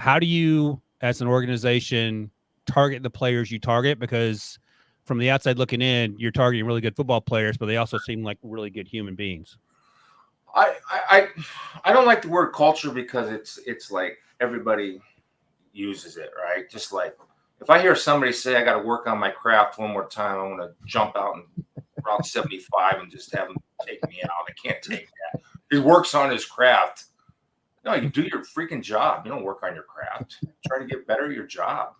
how do you, as an organization, target the players you target? Because from the outside looking in, you're targeting really good football players, but they also seem like really good human beings. I don't like the word culture because it's like everybody uses it, right? Just like if I hear somebody say I got to work on my craft one more time, I'm going to jump out and Route 75 and just have him take me out. I can't take that. He works on his craft. No, you do your freaking job. You don't work on your craft. Try to get better at your job.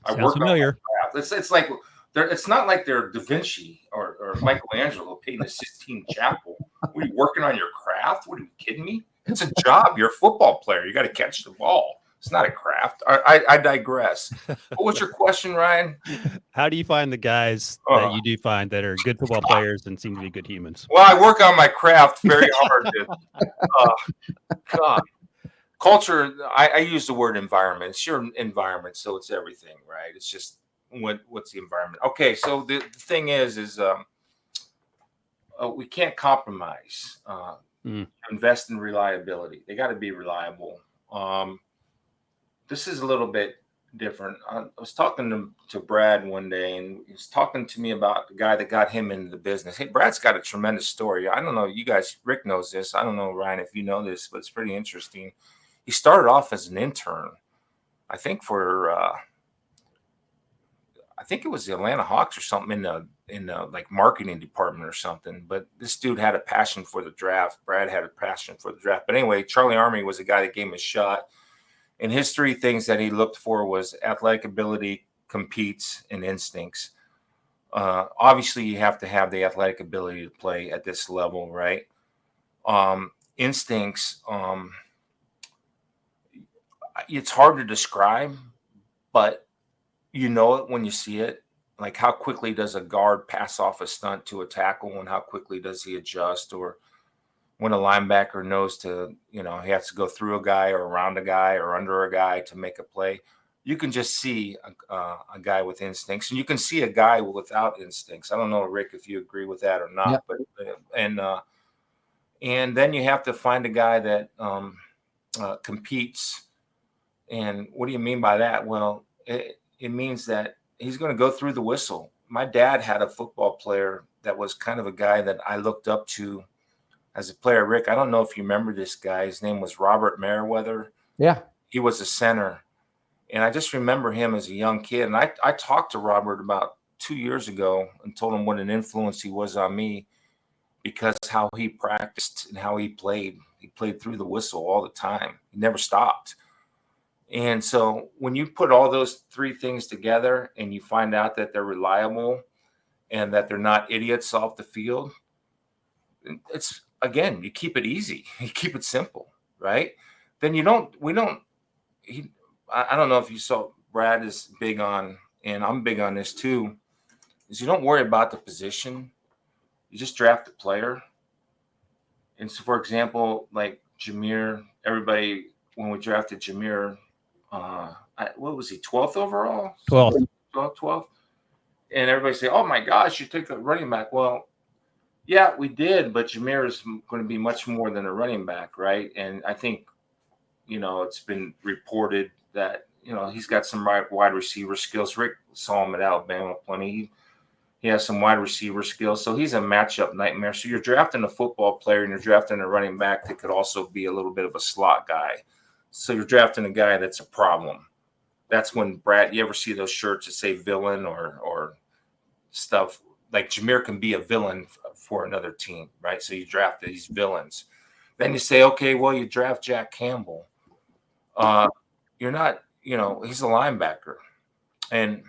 I Sounds work on familiar. my craft. It's like it's not like they're Da Vinci or Michelangelo painting the Sistine Chapel. What, are you working on your craft? What, are you kidding me? It's a job. You're a football player. You got to catch the ball. It's not a craft. I digress. What was your question, Ryan? How do you find the guys that you do find that are good football players and seem to be good humans? Well, I work on my craft very hard. God. Culture, I use the word environment. It's your environment, so it's everything, right? It's just what's the environment. Okay, so the thing is we can't compromise. Invest in reliability. They got to be reliable. This is a little bit different. I was talking to Brad one day, and he was talking to me about the guy that got him into the business. Hey, Brad's got a tremendous story. I don't know, you guys, Rick knows this. I don't know, Ryan, if you know this, but it's pretty interesting. He started off as an intern, I think I think it was the Atlanta Hawks or something in the like marketing department or something. But this dude had a passion for the draft. Brad had a passion for the draft. But anyway, Charlie Army was the guy that gave him a shot. And his three things that he looked for was athletic ability, competes, and instincts. Obviously, you have to have the athletic ability to play at this level, right? Instincts. It's hard to describe, but you know it when you see it. Like how quickly does a guard pass off a stunt to a tackle, and how quickly does he adjust, or when a linebacker knows to, he has to go through a guy or around a guy or under a guy to make a play. You can just see a guy with instincts, and you can see a guy without instincts. I don't know, Rick, if you agree with that or not, Yep. but and then you have to find a guy that competes. And what do you mean by that? Well, it means that he's going to go through the whistle. My dad had a football player that was kind of a guy that I looked up to as a player. Rick, I don't know if you remember this guy. His name was Robert Merriweather. Yeah. He was a center. And I just remember him as a young kid. And I talked to Robert about 2 years ago and told him what an influence he was on me, because how he practiced and how he played. He played through the whistle all the time. He never stopped. And so when you put all those three things together and you find out that they're reliable and that they're not idiots off the field, it's, again, you keep it easy. You keep it simple, right? Then I don't know if you saw, Brad is big on, and I'm big on this too, is you don't worry about the position. You just draft the player. And so, for example, like Jameer, everybody, when we drafted Jameer, what was he, 12th overall? 12th. And everybody say, oh my gosh, you took the running back. Well, yeah, we did, but Jameer is going to be much more than a running back, right? And I think, it's been reported that, he's got some wide receiver skills. Rick saw him at Alabama plenty. He has some wide receiver skills. So he's a matchup nightmare. So you're drafting a football player and you're drafting a running back that could also be a little bit of a slot guy. So you're drafting a guy that's a problem. That's when, Brad, you ever see those shirts that say villain or stuff? Like Jameer can be a villain for another team, right? So you draft these villains. Then you say, okay, well, you draft Jack Campbell. You're not, he's a linebacker. And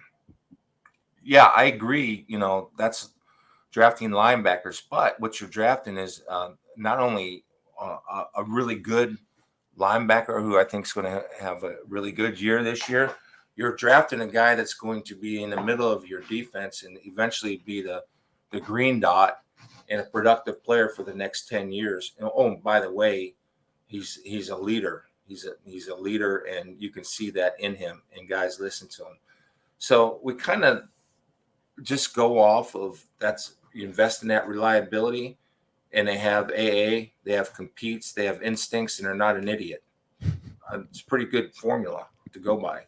yeah, I agree. That's drafting linebackers, but what you're drafting is not only a really good linebacker who I think is going to have a really good year this year. You're drafting a guy that's going to be in the middle of your defense and eventually be the green dot and a productive player for the next 10 years. And, oh, by the way, he's a leader. He's a leader, and you can see that in him, and guys listen to him. So we kind of just go off of you invest in that reliability, and they have AA, they have competes, they have instincts, and they're not an idiot. It's a pretty good formula. to go by.